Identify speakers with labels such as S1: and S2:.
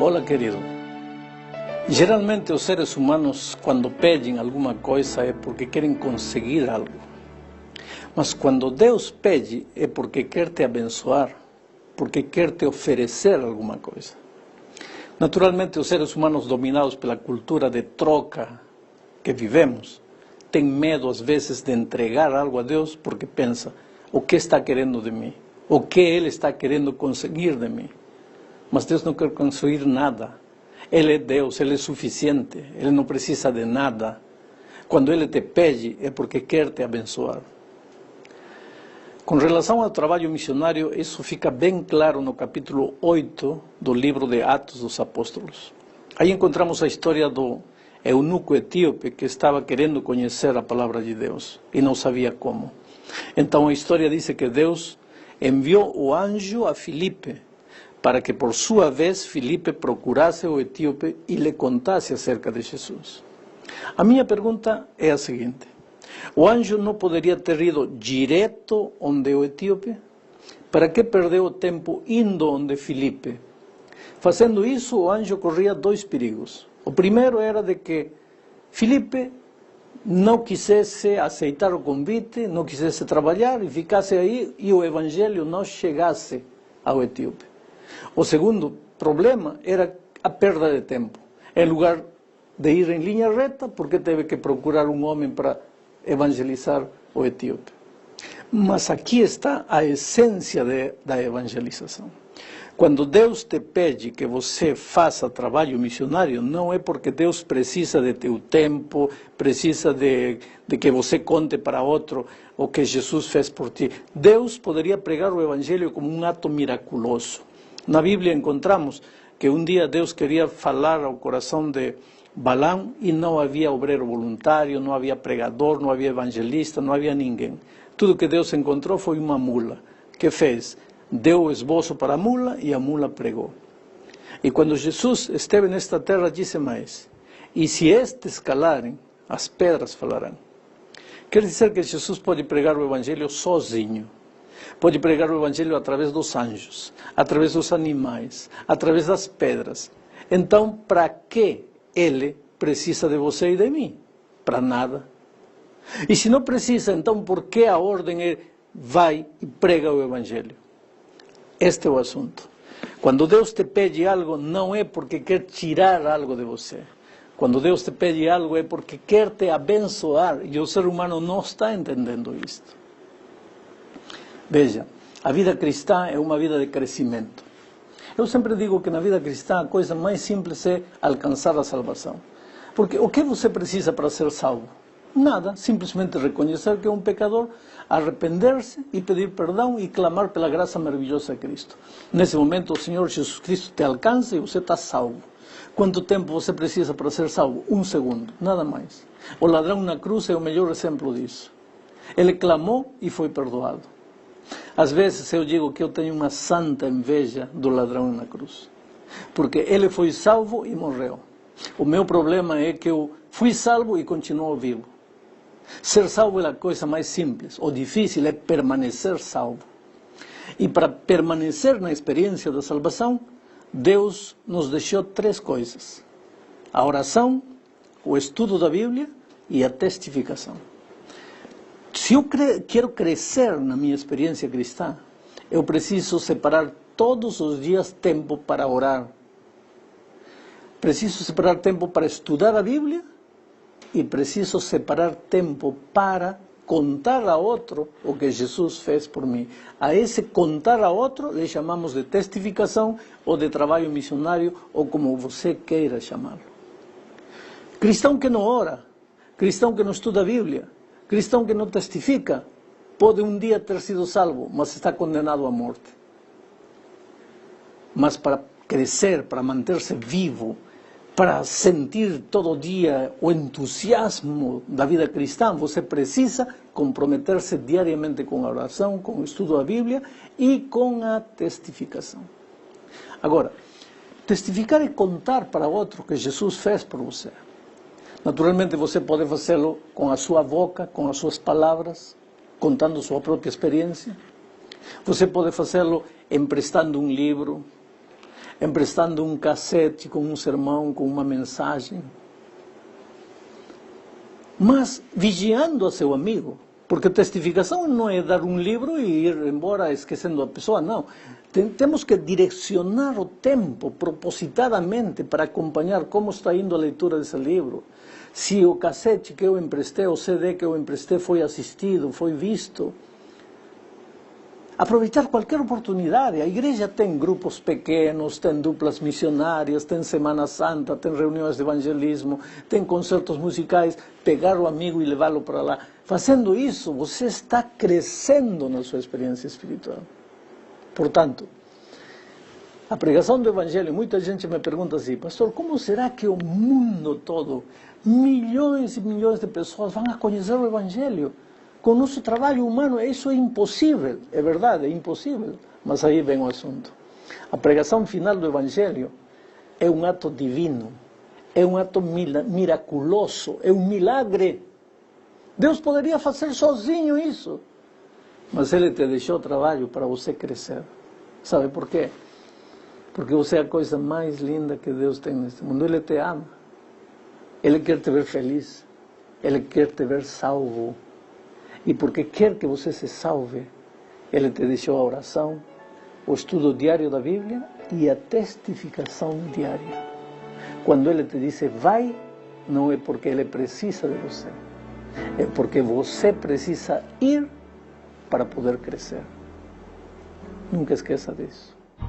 S1: Olá, querido. Geralmente os seres humanos, quando pedem alguma coisa, é porque querem conseguir algo. Mas quando Deus pede, é porque quer te abençoar, porque quer te oferecer alguma coisa. Naturalmente, os seres humanos dominados pela cultura de troca que vivemos, têm medo às vezes de entregar algo a Deus porque pensa, o que está querendo de mim? O que Ele está querendo conseguir de mim? Mas Deus não quer conseguir nada. Ele é Deus, Ele é suficiente, Ele não precisa de nada. Quando Ele te pede, é porque quer te abençoar. Com relação ao trabalho missionário, isso fica bem claro no capítulo 8 do livro de Atos dos Apóstolos. Aí encontramos a história do eunuco etíope que estava querendo conhecer a palavra de Deus e não sabia como. Então a história diz que Deus enviou o anjo a Filipe para que por sua vez Filipe procurasse o etíope e lhe contasse acerca de Jesus. A minha pergunta é a seguinte: o anjo não poderia ter ido direto onde o etíope? Para que perdeu o tempo indo onde Filipe? Fazendo isso, o anjo corria dois perigos. O primeiro era de que Filipe não quisesse aceitar o convite, não quisesse trabalhar e ficasse aí e o evangelho não chegasse ao etíope. O segundo problema era a perda de tempo. Em lugar de ir em linha reta, porque teve que procurar um homem para evangelizar o etíope. Mas aqui está a essência da evangelização. Quando Deus te pede que você faça trabalho missionário, não é porque Deus precisa de teu tempo, precisa de que você conte para outro o que Jesus fez por ti. Deus poderia pregar o evangelho como um ato miraculoso. Na Bíblia encontramos que um dia Deus queria falar ao coração de Balaam e não havia obreiro voluntário, não havia pregador, não havia evangelista, não havia ninguém. Tudo que Deus encontrou foi uma mula. Que fez? Deu o esboço para a mula e a mula pregou. E quando Jesus esteve nesta terra, disse mais: e se estes calarem, as pedras falarão. Quer dizer que Jesus pode pregar o evangelho sozinho. Pode pregar o evangelho através dos anjos, através dos animais, através das pedras. Então, para que Ele precisa de você e de mim? Para nada. E se não precisa, então por que a ordem é vai e prega o evangelho? Este é o assunto. Quando Deus te pede algo, não é porque quer tirar algo de você. Quando Deus te pede algo, é porque quer te abençoar. E o ser humano não está entendendo isto. Veja, a vida cristã é uma vida de crescimento. Eu sempre digo que na vida cristã a coisa mais simples é alcançar a salvação. Porque o que você precisa para ser salvo? Nada, simplesmente reconhecer que é um pecador, arrepender-se e pedir perdão e clamar pela graça maravilhosa de Cristo. Nesse momento o Senhor Jesus Cristo te alcança e você está salvo. Quanto tempo você precisa para ser salvo? 1 segundo, nada mais. O ladrão na cruz é o melhor exemplo disso. Ele clamou e foi perdoado. Às vezes eu digo que eu tenho uma santa inveja do ladrão na cruz. Porque ele foi salvo e morreu. O meu problema é que eu fui salvo e continuo vivo. Ser salvo é a coisa mais simples. O difícil é permanecer salvo. E para permanecer na experiência da salvação, Deus nos deixou 3 coisas: a oração, o estudo da Bíblia e a testificação. Se eu quero crescer na minha experiência cristã, eu preciso separar todos os dias tempo para orar. Preciso separar tempo para estudar a Bíblia e preciso separar tempo para contar a outro o que Jesus fez por mim. A esse contar a outro lhe chamamos de testificação ou de trabalho missionário ou como você queira chamá-lo. Cristão que não ora, cristão que não estuda a Bíblia, cristão que não testifica, pode um dia ter sido salvo, mas está condenado à morte. Mas para crescer, para manter-se vivo, para sentir todo dia o entusiasmo da vida cristã, você precisa comprometer-se diariamente com a oração, com o estudo da Bíblia e com a testificação. Agora, testificar é contar para outro o que Jesus fez por você. Naturalmente você pode fazê-lo com a sua boca, com as suas palavras, contando sua própria experiência. Você pode fazê-lo emprestando um livro, emprestando um cassete com um sermão, com uma mensagem, mas vigiando a seu amigo, porque testificação não é dar um livro e ir embora esquecendo a pessoa, não. Temos que direcionar o tempo propositadamente para acompanhar como está indo a leitura desse livro. Se o cassete que eu emprestei, o CD que eu emprestei foi assistido, foi visto. Aproveitar qualquer oportunidade. A igreja tem grupos pequenos, tem duplas missionárias, tem Semana Santa, tem reuniões de evangelismo, tem concertos musicais. Pegar o amigo e levá-lo para lá. Fazendo isso, você está crescendo na sua experiência espiritual. Portanto, a pregação do Evangelho, muita gente me pergunta assim, pastor, como será que o mundo todo, milhões e milhões de pessoas vão a conhecer o Evangelho? Com o nosso trabalho humano, isso é impossível. É verdade, é impossível. Mas aí vem o assunto. A pregação final do Evangelho é um ato divino, é um ato miraculoso, é um milagre. Deus poderia fazer sozinho isso. Mas Ele te deixou trabalho para você crescer. Sabe por quê? Porque você é a coisa mais linda que Deus tem neste mundo. Ele te ama. Ele quer te ver feliz. Ele quer te ver salvo. E porque quer que você se salve, Ele te deixou a oração, o estudo diário da Bíblia e a testificação diária. Quando Ele te diz vai, não é porque Ele precisa de você. É porque você precisa ir para poder crescer. Nunca esqueça disso.